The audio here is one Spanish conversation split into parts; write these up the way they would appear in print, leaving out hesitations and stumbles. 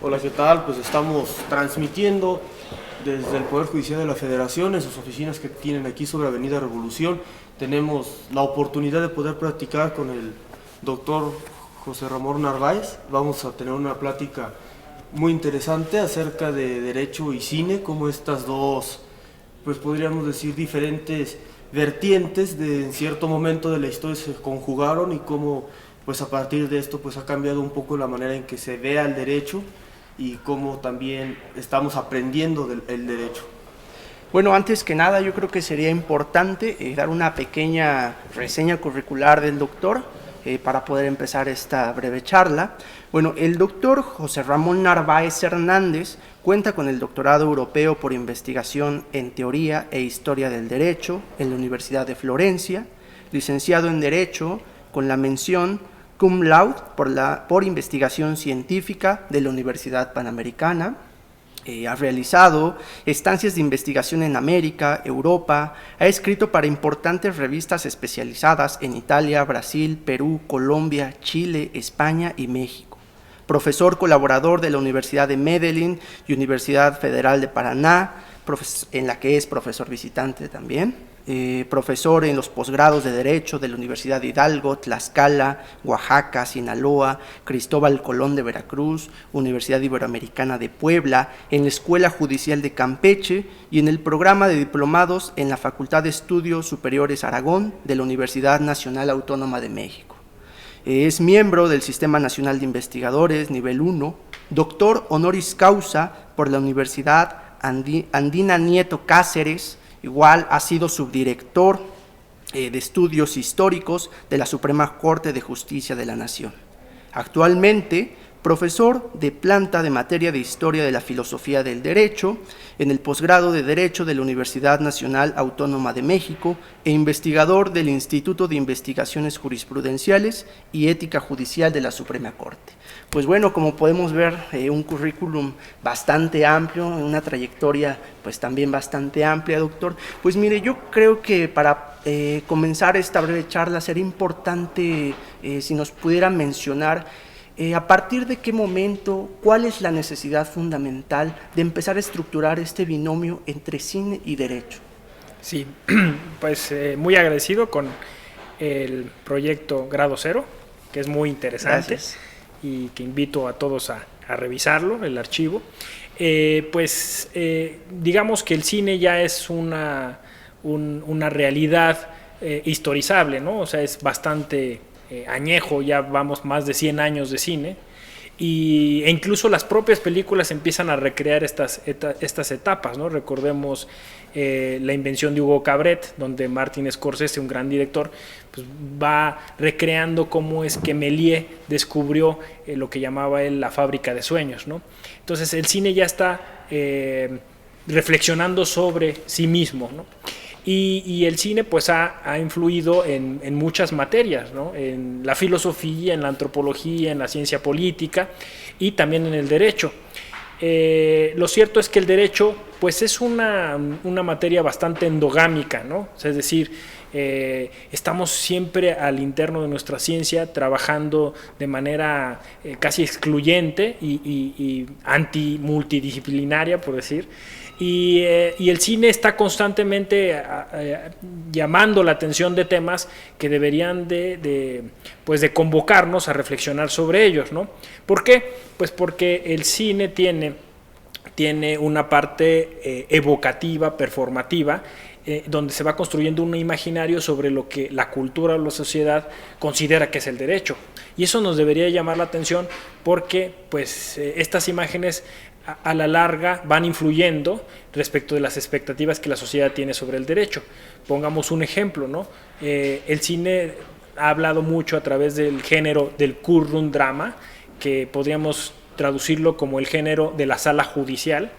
Hola, ¿qué tal? Pues estamos transmitiendo desde el Poder Judicial de la Federación, en sus oficinas que tienen aquí sobre Avenida Revolución. Tenemos la oportunidad de poder platicar con el doctor José Ramón Narváez. Vamos a tener una plática muy interesante acerca de derecho y cine, como estas dos, pues podríamos decir, diferentes vertientes de en cierto momento de la historia se conjugaron y cómo pues a partir de esto pues ha cambiado un poco la manera en que se vea el derecho y cómo también estamos aprendiendo el derecho. Bueno, antes que nada yo creo que sería importante dar una pequeña reseña curricular del doctor para poder empezar esta breve charla. Bueno, el doctor José Ramón Narváez Hernández cuenta con el doctorado europeo por investigación en Teoría e Historia del Derecho en la Universidad de Florencia, licenciado en Derecho con la mención cum laude por investigación científica de la Universidad Panamericana. Ha realizado estancias de investigación en América, Europa, ha escrito para importantes revistas especializadas en Italia, Brasil, Perú, Colombia, Chile, España y México. Profesor colaborador de la Universidad de Medellín y Universidad Federal de Paraná, en la que es profesor visitante también. Profesor en los posgrados de Derecho de la Universidad de Hidalgo, Tlaxcala, Oaxaca, Sinaloa, Cristóbal Colón de Veracruz, Universidad Iberoamericana de Puebla, en la Escuela Judicial de Campeche y en el programa de diplomados en la Facultad de Estudios Superiores Aragón de la Universidad Nacional Autónoma de México. Es miembro del Sistema Nacional de Investigadores, nivel 1, doctor honoris causa por la Universidad Andina Nieto Cáceres. Igual ha sido subdirector de estudios históricos de la Suprema Corte de Justicia de la Nación. Actualmente, profesor de planta de materia de Historia de la Filosofía del Derecho en el posgrado de Derecho de la Universidad Nacional Autónoma de México e investigador del Instituto de Investigaciones Jurisprudenciales y Ética Judicial de la Suprema Corte. Pues bueno, como podemos ver, un currículum bastante amplio, una trayectoria pues también bastante amplia, doctor. Pues mire, yo creo que para comenzar esta breve charla sería importante si nos pudiera mencionar a partir de qué momento, cuál es la necesidad fundamental de empezar a estructurar este binomio entre cine y derecho. Sí, pues muy agradecido con el proyecto Grado Cero, que es muy interesante. Gracias. Y que invito a todos a revisarlo, el archivo. Digamos que el cine ya es una realidad historizable, ¿no? O sea, es bastante añejo, ya vamos más de 100 años de cine, e incluso las propias películas empiezan a recrear estas etapas, ¿no? Recordemos la invención de Hugo Cabret, donde Martin Scorsese, un gran director, pues va recreando cómo es que Méliès descubrió lo que llamaba él la fábrica de sueños, ¿no? Entonces el cine ya está reflexionando sobre sí mismo, ¿no? Y el cine pues ha influido en muchas materias, ¿no? En la filosofía, en la antropología, en la ciencia política y también en el derecho. Lo cierto es que el derecho pues es una materia bastante endogámica, ¿no? O sea, es decir, estamos siempre al interno de nuestra ciencia trabajando de manera casi excluyente y anti-multidisciplinaria, por decir. Y el cine está constantemente llamando la atención de temas que deberían de convocarnos a reflexionar sobre ellos, ¿no? ¿Por qué? Pues porque el cine tiene una parte evocativa, performativa, donde se va construyendo un imaginario sobre lo que la cultura o la sociedad considera que es el derecho. Y eso nos debería llamar la atención porque pues, estas imágenes a la larga van influyendo respecto de las expectativas que la sociedad tiene sobre el derecho. Pongamos un ejemplo, ¿no? El cine ha hablado mucho a través del género del courtroom drama, que podríamos traducirlo como el género de la sala judicial,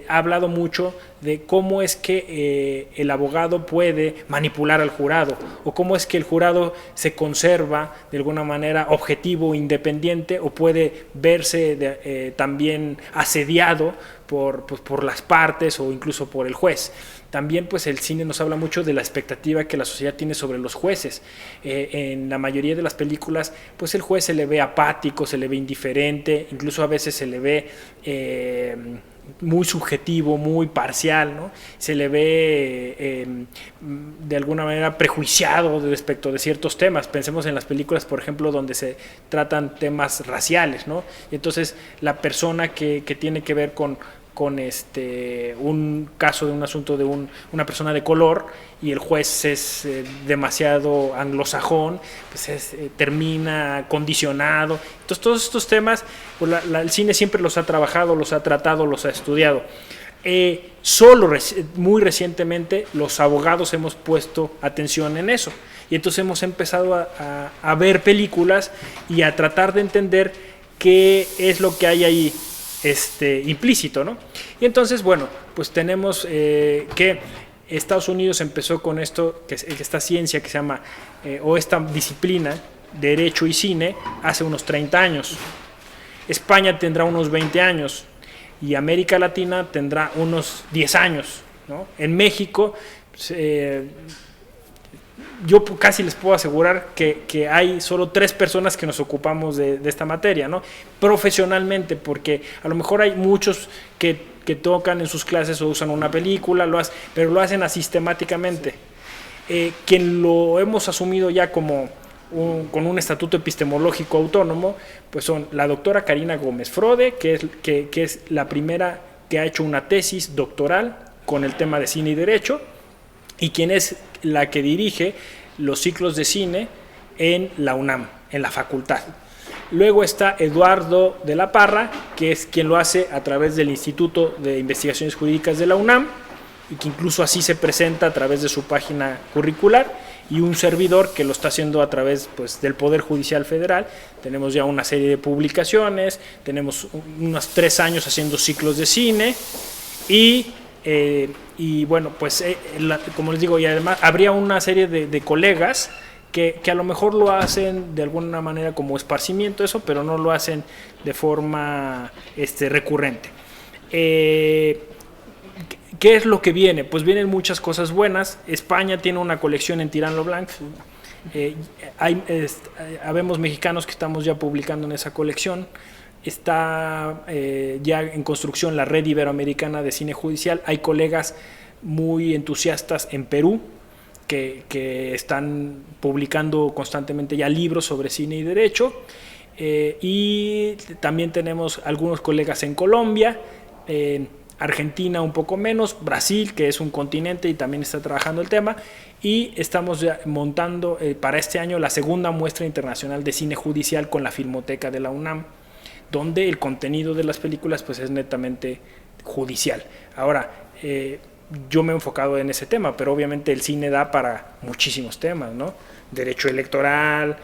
ha hablado mucho de cómo es que el abogado puede manipular al jurado, o cómo es que el jurado se conserva de alguna manera objetivo, independiente, o puede verse también asediado por las partes o incluso por el juez. También pues el cine nos habla mucho de la expectativa que la sociedad tiene sobre los jueces. En la mayoría de las películas pues el juez se le ve apático, se le ve indiferente, incluso a veces se le ve muy subjetivo, muy parcial, ¿no? Se le ve de alguna manera prejuiciado respecto de ciertos temas. Pensemos en las películas, por ejemplo, donde se tratan temas raciales, ¿no? Y entonces la persona que tiene que ver con un caso de un asunto de una persona de color y el juez es demasiado anglosajón, pues termina condicionado. Entonces todos estos temas pues el cine siempre los ha trabajado, los ha tratado, los ha estudiado. Muy recientemente los abogados hemos puesto atención en eso y entonces hemos empezado a ver películas y a tratar de entender qué es lo que hay ahí implícito, ¿no? Y entonces, bueno, pues tenemos que Estados Unidos empezó con esto, esta ciencia que se llama, o esta disciplina, Derecho y Cine, hace unos 30 años. España tendrá unos 20 años y América Latina tendrá unos 10 años, ¿no? En México, yo casi les puedo asegurar que hay solo 3 personas que nos ocupamos de esta materia, ¿no? Profesionalmente, porque a lo mejor hay muchos que tocan en sus clases o usan una película, pero lo hacen asistemáticamente. Quien lo hemos asumido ya como con un estatuto epistemológico autónomo, pues son la doctora Karina Gómez Frode, que es la primera que ha hecho una tesis doctoral con el tema de cine y derecho, y quien es la que dirige los ciclos de cine en la UNAM, en la facultad. Luego está Eduardo de la Parra, que es quien lo hace a través del Instituto de Investigaciones Jurídicas de la UNAM, y que incluso así se presenta a través de su página curricular, y un servidor que lo está haciendo a través pues, del Poder Judicial Federal. Tenemos ya una serie de publicaciones, tenemos unos 3 años haciendo ciclos de cine, y bueno, pues como les digo, y además habría una serie de colegas que a lo mejor lo hacen de alguna manera como esparcimiento, eso, pero no lo hacen de forma recurrente. ¿Qué es lo que viene? Pues vienen muchas cosas buenas. España tiene una colección en Tirant lo Blanc. Habemos mexicanos que estamos ya publicando en esa colección. Está ya en construcción la Red Iberoamericana de Cine Judicial. Hay colegas muy entusiastas en Perú que están publicando constantemente ya libros sobre cine y derecho. Y también tenemos algunos colegas en Colombia, Argentina un poco menos, Brasil, que es un continente y también está trabajando el tema, y estamos ya montando para este año la segunda muestra internacional de cine judicial con la Filmoteca de la UNAM, donde el contenido de las películas pues es netamente judicial. Ahora, yo me he enfocado en ese tema, pero obviamente el cine da para muchísimos temas, ¿no? Derecho electoral,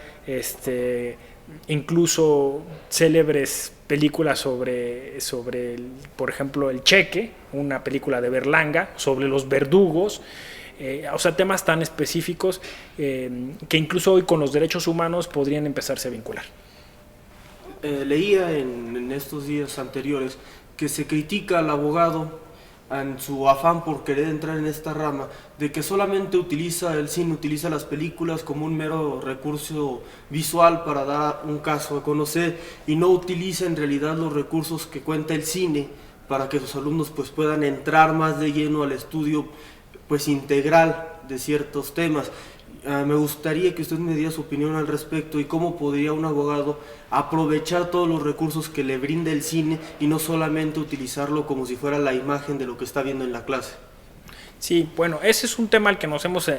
incluso célebres películas sobre por ejemplo, El Cheque, una película de Berlanga, sobre los verdugos, o sea, temas tan específicos que incluso hoy con los derechos humanos podrían empezarse a vincular. Leía en estos días anteriores que se critica al abogado en su afán por querer entrar en esta rama, de que solamente utiliza el cine, utiliza las películas como un mero recurso visual para dar un caso a conocer, y no utiliza en realidad los recursos que cuenta el cine para que sus alumnos pues puedan entrar más de lleno al estudio pues integral de ciertos temas. Me gustaría que usted me diera su opinión al respecto y cómo podría un abogado aprovechar todos los recursos que le brinda el cine y no solamente utilizarlo como si fuera la imagen de lo que está viendo en la clase. Sí, bueno, ese es un tema al que nos hemos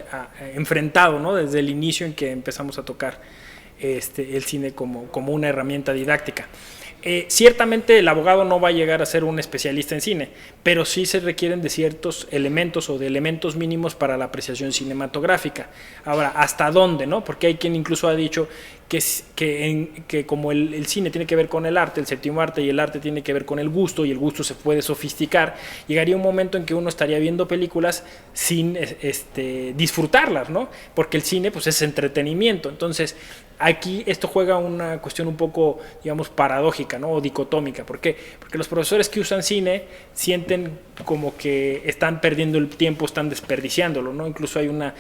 enfrentado, ¿no? Desde el inicio en que empezamos a tocar el cine como una herramienta didáctica. Ciertamente el abogado no va a llegar a ser un especialista en cine, pero sí se requieren de ciertos elementos o de elementos mínimos para la apreciación cinematográfica. Ahora, ¿hasta dónde, no? Porque hay quien incluso ha dicho que como el cine tiene que ver con el arte, el séptimo arte, y el arte tiene que ver con el gusto, y el gusto se puede sofisticar, llegaría un momento en que uno estaría viendo películas sin disfrutarlas, ¿no? Porque el cine pues es entretenimiento. Entonces aquí esto juega una cuestión un poco, digamos, paradójica, ¿no? O dicotómica. ¿Por qué? Porque los profesores que usan cine sienten como que están perdiendo el tiempo, están desperdiciándolo, ¿no? Incluso hay una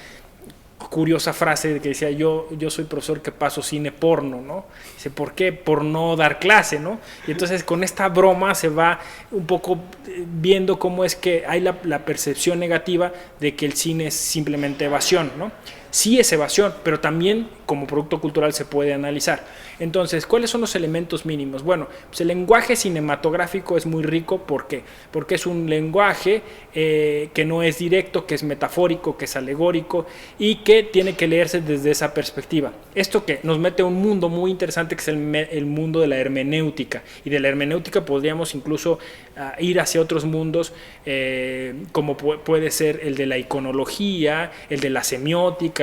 curiosa frase que decía, yo soy profesor que paso cine porno, ¿no? Dice, ¿por qué? Por no dar clase, ¿no? Y entonces con esta broma se va un poco viendo cómo es que hay la percepción negativa de que el cine es simplemente evasión, ¿no? Sí es evasión, pero también como producto cultural se puede analizar. Entonces, ¿cuáles son los elementos mínimos? Bueno, pues el lenguaje cinematográfico es muy rico. ¿Por qué? Porque es un lenguaje que no es directo, que es metafórico, que es alegórico y que tiene que leerse desde esa perspectiva. Esto que nos mete a un mundo muy interesante que es el mundo de la hermenéutica. Y de la hermenéutica podríamos incluso ir hacia otros mundos como puede ser el de la iconología, el de la semiótica.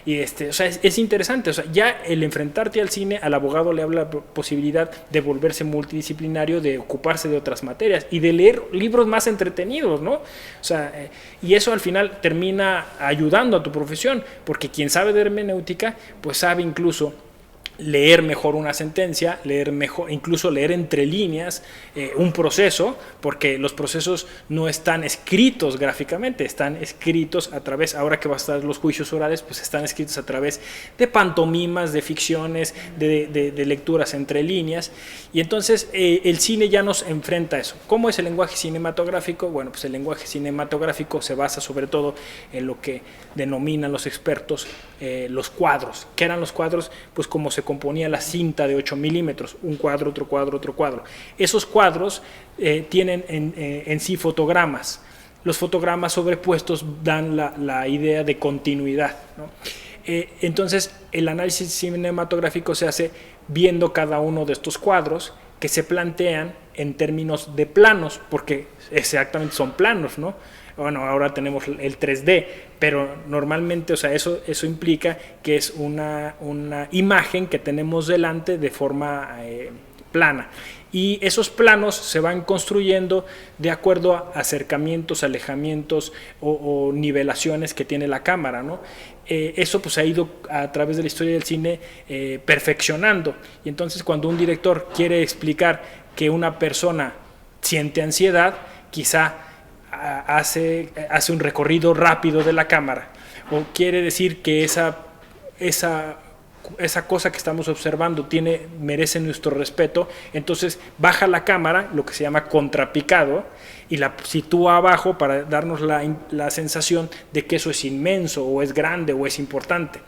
Y o sea, es interesante. O sea, ya el enfrentarte al cine, al abogado le habla la posibilidad de volverse multidisciplinario, de ocuparse de otras materias y de leer libros más entretenidos, ¿no? O sea, y eso al final termina ayudando a tu profesión, porque quien sabe de hermenéutica, pues sabe incluso leer mejor una sentencia, leer mejor, incluso leer entre líneas un proceso, porque los procesos no están escritos gráficamente, están escritos a través, ahora que va a estar los juicios orales, pues están escritos a través de pantomimas, de ficciones, de lecturas entre líneas, y entonces el cine ya nos enfrenta a eso. ¿Cómo es el lenguaje cinematográfico? Bueno, pues el lenguaje cinematográfico se basa sobre todo en lo que denominan los expertos los cuadros. ¿Qué eran los cuadros? Pues como se componía la cinta de 8 milímetros, un cuadro, otro cuadro, otro cuadro. Esos cuadros tienen en sí fotogramas. Los fotogramas sobrepuestos dan la idea de continuidad, ¿no? Entonces, el análisis cinematográfico se hace viendo cada uno de estos cuadros que se plantean en términos de planos, porque exactamente son planos, ¿no? Bueno, ahora tenemos el 3D, pero normalmente, o sea, eso implica que es una imagen que tenemos delante de forma plana. Y esos planos se van construyendo de acuerdo a acercamientos, alejamientos o nivelaciones que tiene la cámara, ¿no? Eso pues ha ido a través de la historia del cine perfeccionando. Y entonces cuando un director quiere explicar que una persona siente ansiedad, quizá hace un recorrido rápido de la cámara, o quiere decir que esa cosa que estamos observando merece nuestro respeto, entonces baja la cámara, lo que se llama contrapicado, y la sitúa abajo para darnos la sensación de que eso es inmenso, o es grande, o es importante.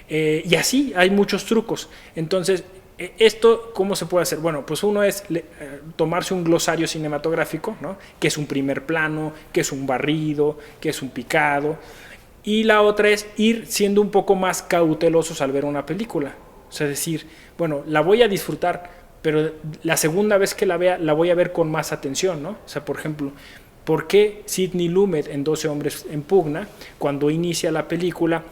Y así hay muchos trucos. Entonces, ¿esto cómo se puede hacer? Bueno, pues uno es tomarse un glosario cinematográfico, ¿no? Que es un primer plano, que es un barrido, que es un picado. Y la otra es ir siendo un poco más cautelosos al ver una película. O sea, decir, bueno, la voy a disfrutar, pero la segunda vez que la vea, la voy a ver con más atención, ¿no? O sea, por ejemplo, ¿por qué Sidney Lumet en 12 hombres en pugna, cuando inicia la película,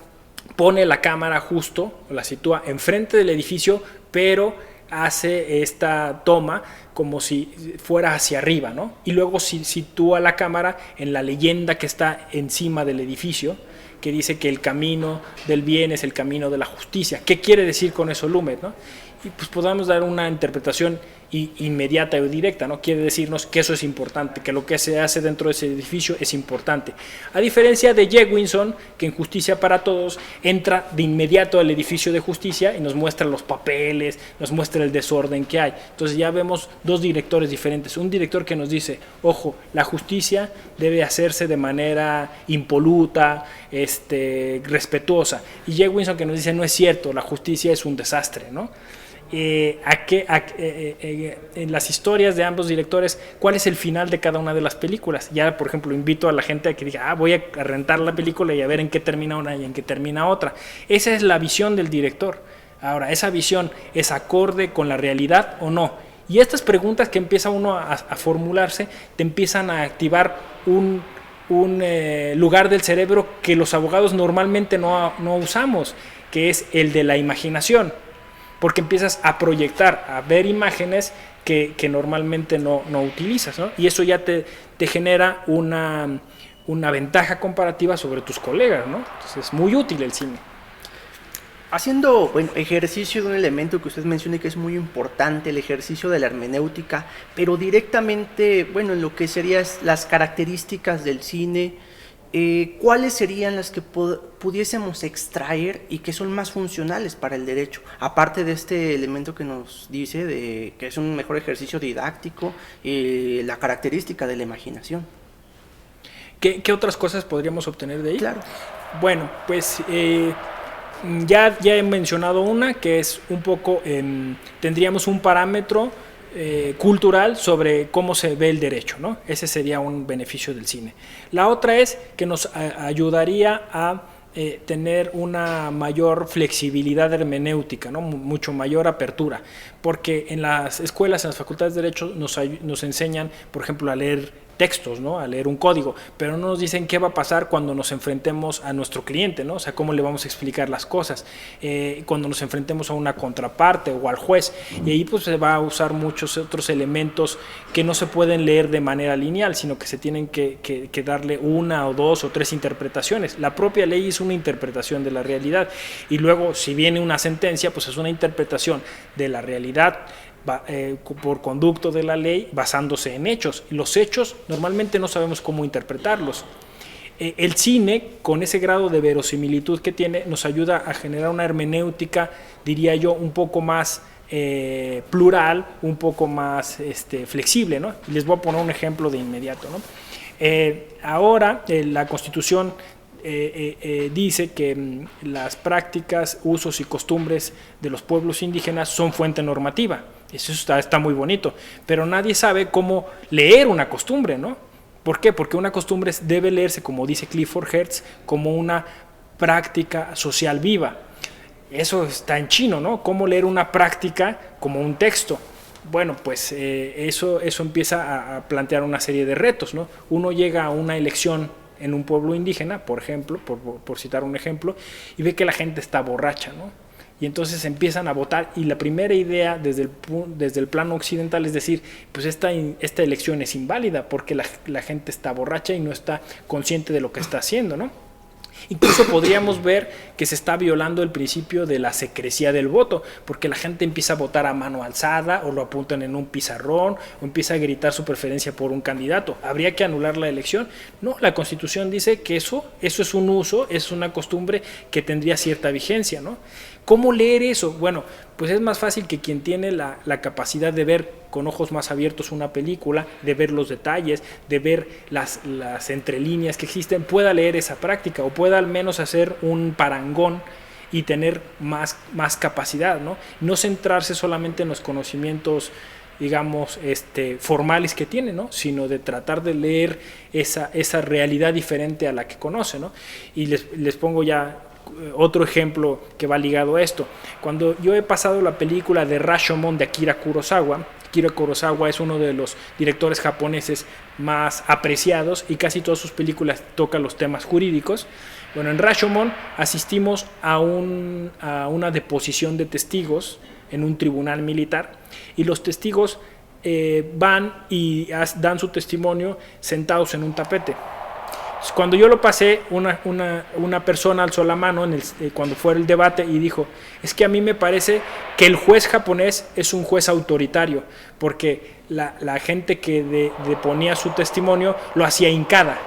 pone la cámara justo, la sitúa enfrente del edificio, pero hace esta toma como si fuera hacia arriba, ¿no? Y luego sitúa la cámara en la leyenda que está encima del edificio, que dice que el camino del bien es el camino de la justicia. ¿Qué quiere decir con eso Lumet, no? Y pues podamos dar una interpretación inmediata o directa, ¿no? Quiere decirnos que eso es importante, que lo que se hace dentro de ese edificio es importante. A diferencia de Jewinson, que en Justicia para Todos entra de inmediato al edificio de justicia y nos muestra los papeles, nos muestra el desorden que hay. Entonces ya vemos dos directores diferentes. Un director que nos dice, ojo, la justicia debe hacerse de manera impoluta, respetuosa. Y Jewinson que nos dice, no es cierto, la justicia es un desastre, ¿no? En las historias de ambos directores, ¿cuál es el final de cada una de las películas? Ya, por ejemplo, invito a la gente a que diga, voy a rentar la película y a ver en qué termina una y en qué termina otra. Esa es la visión del director. Ahora, ¿esa visión es acorde con la realidad o no? Y estas preguntas que empieza uno a formularse te empiezan a activar un lugar del cerebro que los abogados normalmente no usamos, que es el de la imaginación, porque empiezas a proyectar, a ver imágenes que normalmente no utilizas, ¿no? Y eso ya te genera una ventaja comparativa sobre tus colegas, ¿no? Entonces es muy útil el cine. Haciendo ejercicio de un elemento que usted menciona que es muy importante, el ejercicio de la hermenéutica, pero directamente, en lo que serían las características del cine, ¿cuáles serían las que pudiésemos extraer y que son más funcionales para el derecho? Aparte de este elemento que nos dice de que es un mejor ejercicio didáctico, la característica de la imaginación. ¿Qué otras cosas podríamos obtener de ahí? Claro. Bueno, pues ya he mencionado una, que es un poco, tendríamos un parámetro cultural sobre cómo se ve el derecho, ¿no? Ese sería un beneficio del cine. La otra es que nos ayudaría a tener una mayor flexibilidad hermenéutica, ¿no? Mucho mayor apertura, porque en las escuelas, en las facultades de Derecho nos enseñan, por ejemplo, a leer textos, ¿no? A leer un código, pero no nos dicen qué va a pasar cuando nos enfrentemos a nuestro cliente, ¿no? O sea, cómo le vamos a explicar las cosas, cuando nos enfrentemos a una contraparte o al juez, y ahí pues se va a usar muchos otros elementos que no se pueden leer de manera lineal, sino que se tienen que darle una o dos o tres interpretaciones. La propia ley es una interpretación de la realidad, y luego si viene una sentencia, pues es una interpretación de la realidad por conducto de la ley basándose en hechos. Los hechos normalmente no sabemos cómo interpretarlos. El cine, con ese grado de verosimilitud que tiene, nos ayuda a generar una hermenéutica, diría yo, un poco más plural, un poco más flexible, ¿no? Y les voy a poner un ejemplo de inmediato, ¿no? Ahora la Constitución dice que las prácticas, usos y costumbres de los pueblos indígenas son fuente normativa. Eso está muy bonito, pero nadie sabe cómo leer una costumbre, ¿no? ¿Por qué? Porque una costumbre debe leerse, como dice Clifford Hertz, como una práctica social viva. Eso está en chino, ¿no? ¿Cómo leer una práctica como un texto? Bueno, pues eso empieza a plantear una serie de retos, ¿no? Uno llega a una elección en un pueblo indígena, por ejemplo, por citar un ejemplo, y ve que la gente está borracha, ¿no? Y entonces empiezan a votar, y la primera idea desde el plano occidental es decir, pues esta elección es inválida porque la gente está borracha y no está consciente de lo que está haciendo, ¿no? Incluso podríamos ver que se está violando el principio de la secrecía del voto, porque la gente empieza a votar a mano alzada, o lo apuntan en un pizarrón, o empieza a gritar su preferencia por un candidato. ¿Habría que anular la elección? No, la Constitución dice que eso es un uso, es una costumbre que tendría cierta vigencia, ¿no? ¿Cómo leer eso? Bueno, pues es más fácil que quien tiene la capacidad de ver con ojos más abiertos una película, de ver los detalles, de ver las entrelíneas que existen, pueda leer esa práctica, o pueda al menos hacer un parangón y tener más capacidad, ¿no? No centrarse solamente en los conocimientos, digamos, formales que tiene, ¿no? Sino de tratar de leer esa realidad diferente a la que conoce, ¿no? Y les pongo ya otro ejemplo que va ligado a esto. Cuando yo he pasado la película de Rashomon de Akira Kurosawa es uno de los directores japoneses más apreciados, y casi todas sus películas tocan los temas jurídicos. Bueno, en Rashomon asistimos a una deposición de testigos en un tribunal militar, y los testigos van y dan su testimonio sentados en un tapete. Cuando yo lo pasé, una persona alzó la mano cuando fue el debate y dijo: es que a mí me parece que el juez japonés es un juez autoritario, porque la gente que deponía su testimonio lo hacía hincada,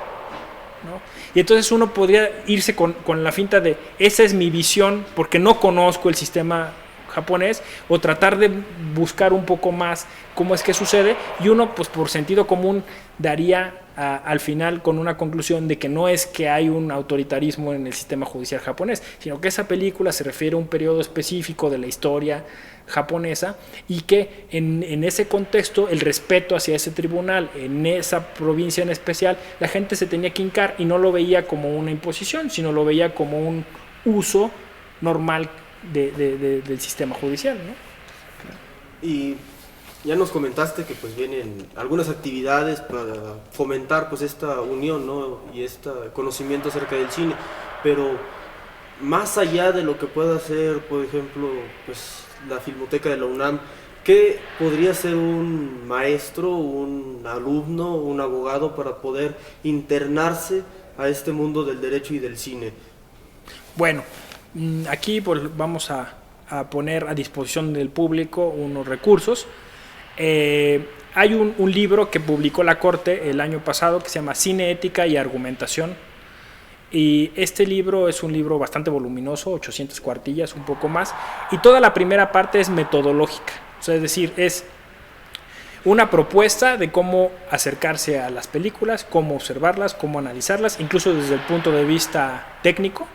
¿no? Y entonces uno podría irse con la finta de esa es mi visión porque no conozco el sistema japonés, o tratar de buscar un poco más cómo es que sucede, y uno pues por sentido común daría al final con una conclusión de que no es que hay un autoritarismo en el sistema judicial japonés, sino que esa película se refiere a un periodo específico de la historia japonesa, y que en ese contexto el respeto hacia ese tribunal, en esa provincia en especial, la gente se tenía que hincar y no lo veía como una imposición, sino lo veía como un uso normal del sistema judicial, ¿no? Y Ya nos comentaste que pues vienen algunas actividades para fomentar pues esta unión, ¿no? Y este conocimiento acerca del cine, pero más allá de lo que pueda hacer, por ejemplo, pues la Filmoteca de la UNAM, ¿qué podría ser un maestro, un alumno, un abogado para poder internarse a este mundo del derecho y del cine? Bueno, aquí pues vamos a poner a disposición del público unos recursos. Hay un libro que publicó la Corte el año pasado que se llama Cine, Ética y Argumentación, y este libro es un libro bastante voluminoso, 800 cuartillas, un poco más, y toda la primera parte es metodológica, o sea, es decir, es una propuesta de cómo acercarse a las películas, cómo observarlas, cómo analizarlas, incluso desde el punto de vista técnico.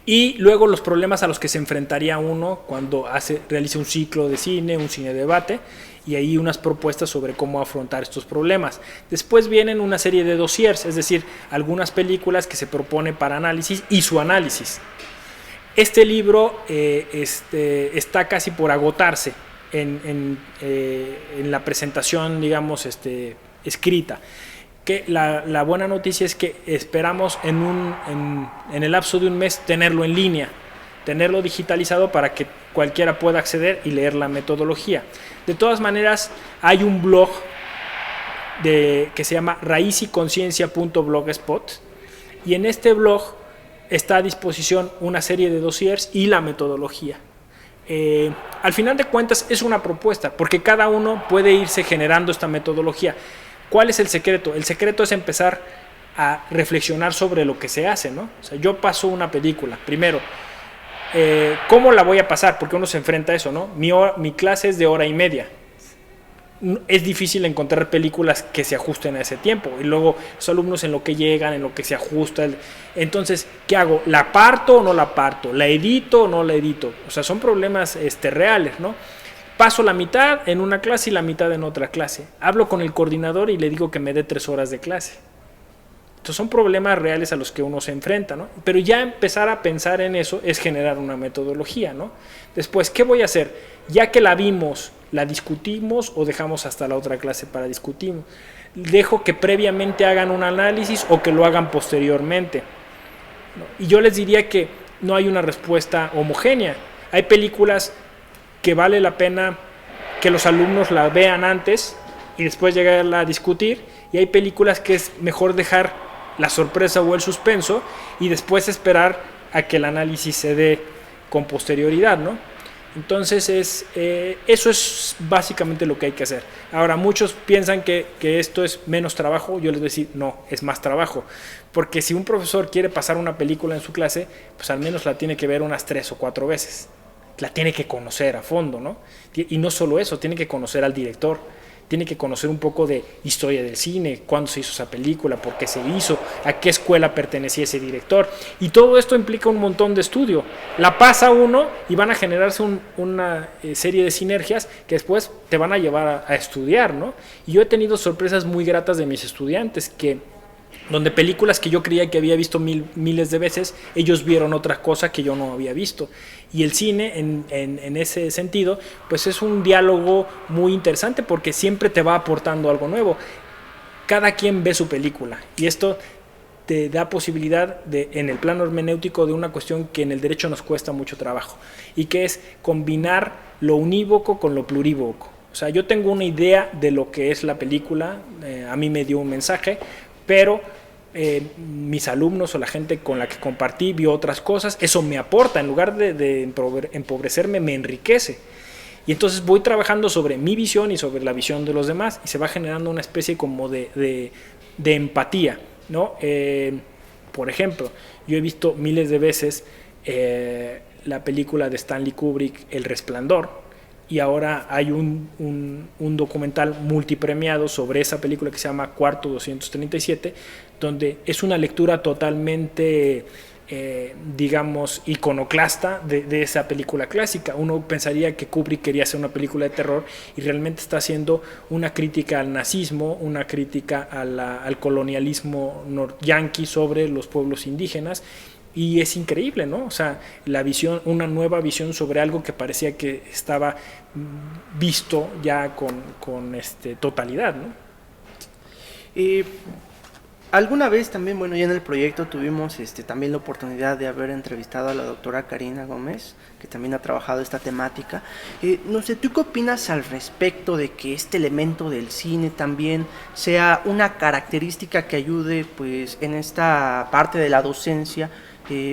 Y luego los problemas a los que se enfrentaría uno cuando realiza un ciclo de cine, un cine debate, y ahí unas propuestas sobre cómo afrontar estos problemas. Después vienen una serie de dossiers, es decir, algunas películas que se proponen para análisis y su análisis. Este libro está casi por agotarse en la presentación, digamos, escrita. Que la buena noticia es que esperamos en el lapso de un mes tenerlo en línea, tenerlo digitalizado para que cualquiera pueda acceder y leer la metodología. De todas maneras, hay un blog que se llama raizyconciencia.blogspot, y en este blog está a disposición una serie de dossiers y la metodología. Al final de cuentas es una propuesta, porque cada uno puede irse generando esta metodología. ¿Cuál es el secreto? El secreto es empezar a reflexionar sobre lo que se hace, ¿no? O sea, yo paso una película, primero, ¿cómo la voy a pasar? Porque uno se enfrenta a eso, ¿no? Mi clase es de 1:30. Es difícil encontrar películas que se ajusten a ese tiempo. Y luego los alumnos en lo que llegan, en lo que se ajusta. Entonces, ¿qué hago? ¿La parto o no la parto? ¿La edito o no la edito? O sea, son problemas reales, ¿no? Paso la mitad en una clase y la mitad en otra clase. Hablo con el coordinador y le digo que me dé 3 horas de clase. Entonces son problemas reales a los que uno se enfrenta, ¿no? Pero ya empezar a pensar en eso es generar una metodología, ¿no? Después, ¿qué voy a hacer? Ya que la vimos, ¿la discutimos o dejamos hasta la otra clase para discutir? Dejo que previamente hagan un análisis o que lo hagan posteriormente, ¿no? Y yo les diría que no hay una respuesta homogénea. Hay películas que vale la pena que los alumnos la vean antes y después llegarla a discutir, y hay películas que es mejor dejar la sorpresa o el suspenso y después esperar a que el análisis se dé con posterioridad, ¿no? Entonces eso es básicamente lo que hay que hacer. Ahora, muchos piensan que esto es menos trabajo. Yo les voy a decir, no, es más trabajo, porque si un profesor quiere pasar una película en su clase, pues al menos la tiene que ver unas 3 o 4 veces. La tiene que conocer a fondo, ¿no? Y no solo eso, tiene que conocer al director, tiene que conocer un poco de historia del cine, cuándo se hizo esa película, por qué se hizo, a qué escuela pertenecía ese director, y todo esto implica un montón de estudio. La pasa uno y van a generarse una serie de sinergias que después te van a llevar a estudiar, ¿no? Y yo he tenido sorpresas muy gratas de mis estudiantes, donde películas que yo creía que había visto miles de veces, ellos vieron otra cosa que yo no había visto. Y el cine, en ese sentido, pues es un diálogo muy interesante, porque siempre te va aportando algo nuevo. Cada quien ve su película, y esto te da posibilidad en el plano hermenéutico, de una cuestión que en el derecho nos cuesta mucho trabajo, y que es combinar lo unívoco con lo plurívoco. O sea, yo tengo una idea de lo que es la película, a mí me dio un mensaje, pero mis alumnos o la gente con la que compartí vio otras cosas. Eso me aporta, en lugar de empobrecerme, me enriquece. Y entonces voy trabajando sobre mi visión y sobre la visión de los demás, y se va generando una especie como de empatía, ¿no? Por ejemplo, yo he visto miles de veces la película de Stanley Kubrick, El Resplandor, y ahora hay un documental multipremiado sobre esa película que se llama Cuarto 237, donde es una lectura totalmente, digamos, iconoclasta de esa película clásica. Uno pensaría que Kubrick quería hacer una película de terror, y realmente está haciendo una crítica al nazismo, una crítica al colonialismo yanqui sobre los pueblos indígenas, Y es increíble, ¿no? O sea, la visión, una nueva visión sobre algo que parecía que estaba visto ya con totalidad, ¿no? Alguna vez también, bueno, ya en el proyecto tuvimos también la oportunidad de haber entrevistado a la doctora Karina Gómez, que también ha trabajado esta temática. No sé, ¿tú qué opinas al respecto de que este elemento del cine también sea una característica que ayude, pues, en esta parte de la docencia,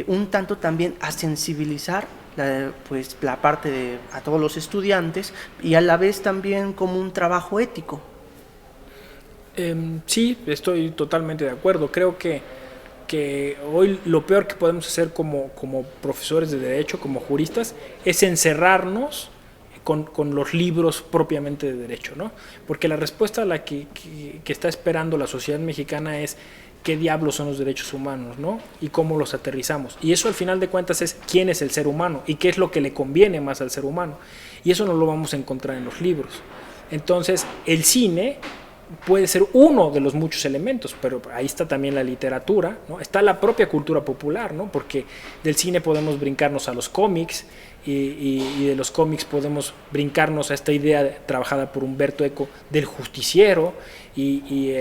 un tanto también a sensibilizar la parte a todos los estudiantes y a la vez también como un trabajo ético? Sí, estoy totalmente de acuerdo. Creo que hoy lo peor que podemos hacer como profesores de derecho, como juristas, es encerrarnos con los libros propiamente de derecho, ¿no? Porque la respuesta a la que está esperando la sociedad mexicana es qué diablos son los derechos humanos, ¿no? Y cómo los aterrizamos. Y eso al final de cuentas es quién es el ser humano y qué es lo que le conviene más al ser humano. Y eso no lo vamos a encontrar en los libros. Entonces, el cine puede ser uno de los muchos elementos, pero ahí está también la literatura, ¿no? Está la propia cultura popular, ¿no? Porque del cine podemos brincarnos a los cómics y de los cómics podemos brincarnos a esta idea trabajada por Humberto Eco del justiciero y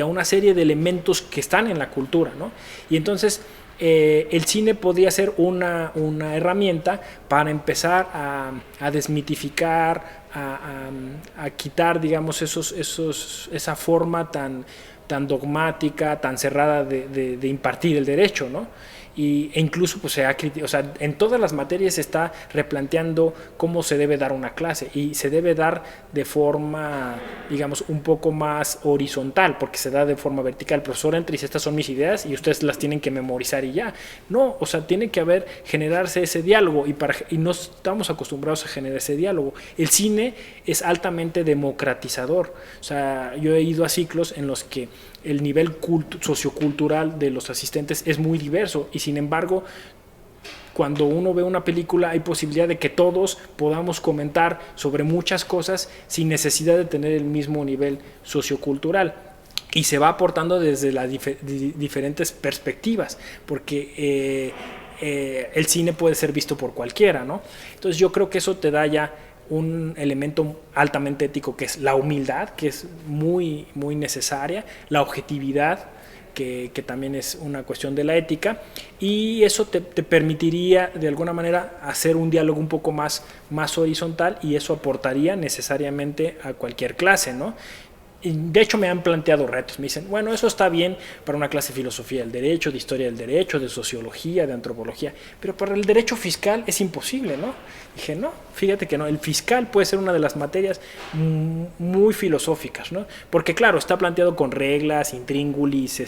a una serie de elementos que están en la cultura, ¿no? Y entonces el cine podría ser una herramienta para empezar a desmitificar, a quitar, digamos, esa forma tan dogmática, tan cerrada de impartir el derecho, ¿no? E incluso pues en todas las materias se está replanteando cómo se debe dar una clase y se debe dar de forma, digamos, un poco más horizontal, porque se da de forma vertical. El profesor entra y dice, estas son mis ideas y ustedes las tienen que memorizar y ya. No, o sea, tiene que generarse ese diálogo y no estamos acostumbrados a generar ese diálogo. El cine es altamente democratizador. O sea, yo he ido a ciclos en los que el nivel sociocultural de los asistentes es muy diverso y sin embargo cuando uno ve una película hay posibilidad de que todos podamos comentar sobre muchas cosas sin necesidad de tener el mismo nivel sociocultural y se va aportando desde las diferentes perspectivas porque el cine puede ser visto por cualquiera, ¿no? Entonces yo creo que eso te da ya un elemento altamente ético que es la humildad, que es muy, muy necesaria, la objetividad, que también es una cuestión de la ética, y eso te permitiría de alguna manera hacer un diálogo un poco más horizontal y eso aportaría necesariamente a cualquier clase, ¿no? De hecho me han planteado retos, me dicen, bueno, eso está bien para una clase de filosofía del derecho, de historia del derecho, de sociología, de antropología, pero para el derecho fiscal es imposible, ¿no? Dije, no, fíjate que no, el fiscal puede ser una de las materias muy filosóficas, ¿no? Porque claro, está planteado con reglas, intríngulis,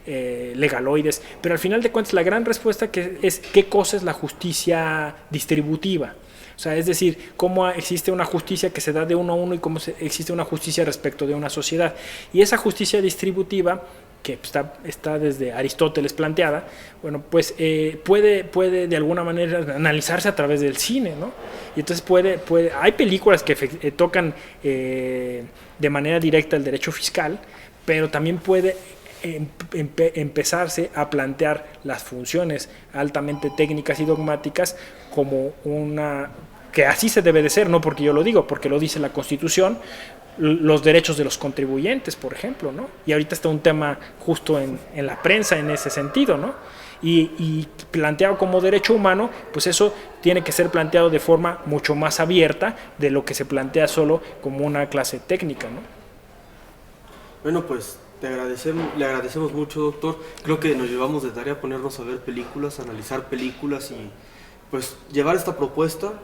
legaloides, pero al final de cuentas la gran respuesta es qué cosa es la justicia distributiva. O sea, es decir, cómo existe una justicia que se da de uno a uno y cómo existe una justicia respecto de una sociedad. Y esa justicia distributiva, que está desde Aristóteles planteada, bueno, pues puede de alguna manera analizarse a través del cine, ¿no? Y entonces hay películas que tocan de manera directa el derecho fiscal, pero también puede empezarse a plantear las funciones altamente técnicas y dogmáticas como que así se debe de ser, no porque yo lo digo, porque lo dice la Constitución, los derechos de los contribuyentes, por ejemplo, ¿no? Y ahorita está un tema justo en la prensa en ese sentido, ¿no? Y planteado como derecho humano, pues eso tiene que ser planteado de forma mucho más abierta de lo que se plantea solo como una clase técnica, ¿no? Bueno, pues le agradecemos mucho, doctor. Creo que nos llevamos de tarea ponernos a ver películas, analizar películas y pues llevar esta propuesta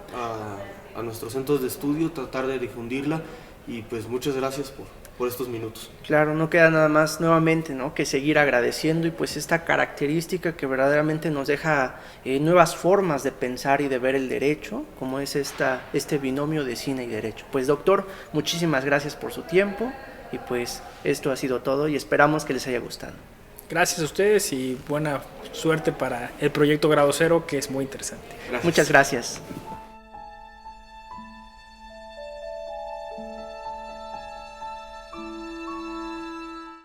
a nuestros centros de estudio, tratar de difundirla y pues muchas gracias por estos minutos. Claro, no queda nada más nuevamente, ¿no?, que seguir agradeciendo y pues esta característica que verdaderamente nos deja nuevas formas de pensar y de ver el derecho, como es este binomio de cine y derecho. Pues doctor, muchísimas gracias por su tiempo y pues esto ha sido todo y esperamos que les haya gustado. Gracias a ustedes y buena suerte para el proyecto Grado Cero, que es muy interesante. Gracias. Muchas gracias.